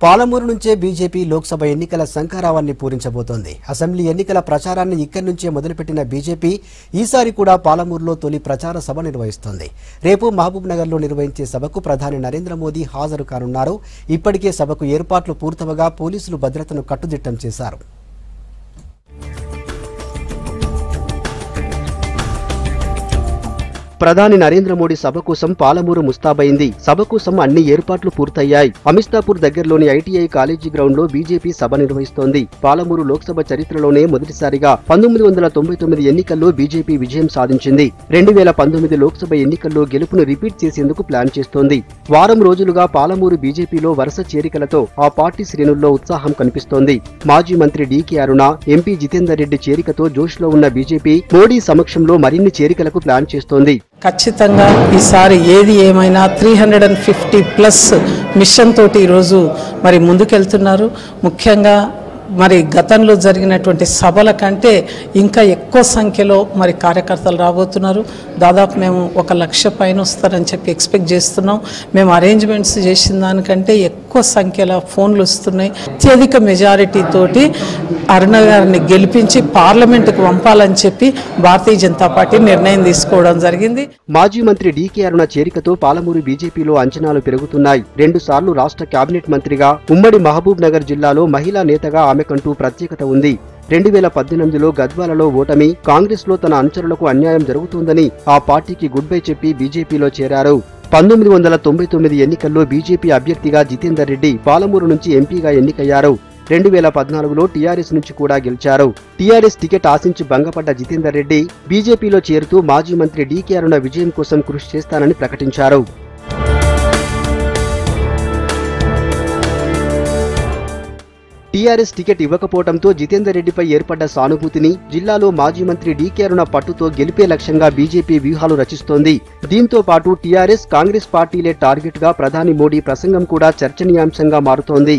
పాలమూరు నుంచే బీజేపీ లోక్సభ ఎన్నికల శంఖారావాన్ని పూరించబోతోంది. అసెంబ్లీ ఎన్నికల ప్రచారాన్ని ఇక్కడి నుంచే మొదలుపెట్టిన బీజేపీ ఈసారి కూడా పాలమూరులో తొలి ప్రచార సభ నిర్వహిస్తోంది. రేపు మహబూబ్ నగర్లో నిర్వహించే సభకు ప్రధాని నరేంద్ర మోదీ హాజరు కానున్నారు. ఇప్పటికే సభకు ఏర్పాట్లు పూర్తవగా పోలీసులు భద్రతను కట్టుదిట్టం చేశారు. ప్రధాని నరేంద్ర మోడీ సభ కోసం పాలమూరు ముస్తాబైంది. సభ కోసం అన్ని ఏర్పాట్లు పూర్తయ్యాయి. అమిస్తాపూర్ దగ్గరలోని ఐటీఐ కాలేజీ గ్రౌండ్ లో బీజేపీ సభ నిర్వహిస్తోంది. పాలమూరు లోక్సభ చరిత్రలోనే మొదటిసారిగా 1999 ఎన్నికల్లో బీజేపీ విజయం సాధించింది. 2019 లోక్సభ ఎన్నికల్లో గెలుపును రిపీట్ చేసేందుకు ప్లాన్ చేస్తోంది. వారం రోజులుగా పాలమూరు బీజేపీలో వరుస చేరికలతో ఆ పార్టీ శ్రేణుల్లో ఉత్సాహం కనిపిస్తోంది. మాజీ మంత్రి డీకే అరుణ, ఎంపీ జితేందర్ రెడ్డి చేరికతో జోష్లో ఉన్న బీజేపీ మోడీ సమక్షంలో మరిన్ని చేరికలకు ప్లాన్ చేస్తోంది. ఖచ్చితంగా ఈసారి ఏది ఏమైనా 350+ మిషన్ తోటి ఈరోజు మరి ముందుకెళ్తున్నారు. ముఖ్యంగా మరి గతంలో జరిగినటువంటి సభల కంటే ఇంకా ఎక్కువ సంఖ్యలో మరి కార్యకర్తలు రాబోతున్నారు. దాదాపు మేము 1 లక్ష పైన వస్తారని చెప్పి ఎక్స్పెక్ట్ చేస్తున్నాం. మేము అరేంజ్మెంట్స్ చేసిన దానికంటే ఎక్కువ సంఖ్యలో ఫోన్లు వస్తున్నాయి. అత్యధిక మెజారిటీ తోటి అరుణ గారిని గెలిపించి పార్లమెంటుకు పంపాలని చెప్పి భారతీయ జనతా పార్టీ నిర్ణయం తీసుకోవడం జరిగింది. మాజీ మంత్రి డీకే అరుణ చేరికతో పాలమూరు బీజేపీలో అంచనాలు పెరుగుతున్నాయి. 2 సార్లు రాష్ట్ర కేబినెట్ మంత్రిగా, ఉమ్మడి మహబూబ్ నగర్ జిల్లాలో మహిళా నేతగా ఆమెకంటూ ప్రత్యేకత ఉంది. 2018లో గద్వాలలో ఓటమి, కాంగ్రెస్ లో తన అనుచరులకు అన్యాయం జరుగుతుందని ఆ పార్టీకి గుడ్ బై చెప్పి బీజేపీలో చేరారు. 1999 ఎన్నికల్లో బీజేపీ అభ్యర్థిగా జితేందర్ రెడ్డి పాలమూరు నుంచి ఎంపీగా ఎన్నికయ్యారు. 2014లో టీఆర్ఎస్ నుంచి కూడా గెలిచారు. టీఆర్ఎస్ టికెట్ ఆశించి భంగపడ్డ జితేందర్ రెడ్డి బీజేపీలో చేరుతూ మాజీ మంత్రి డీకే అరుణ విజయం కోసం కృషి చేస్తానని ప్రకటించారు. టీఆర్ఎస్ టికెట్ ఇవ్వకపోవడంతో జితేందర్ రెడ్డిపై ఏర్పడ్డ సానుభూతిని, జిల్లాలో మాజీ మంత్రి డీకే అరుణ పట్టుతో గెలిపే లక్ష్యంగా బీజేపీ వ్యూహాలు రచిస్తోంది. దీంతో పాటు టీఆర్ఎస్, కాంగ్రెస్ పార్టీలే టార్గెట్ గా ప్రధాని మోడీ ప్రసంగం కూడా చర్చనీయాంశంగా మారుతోంది.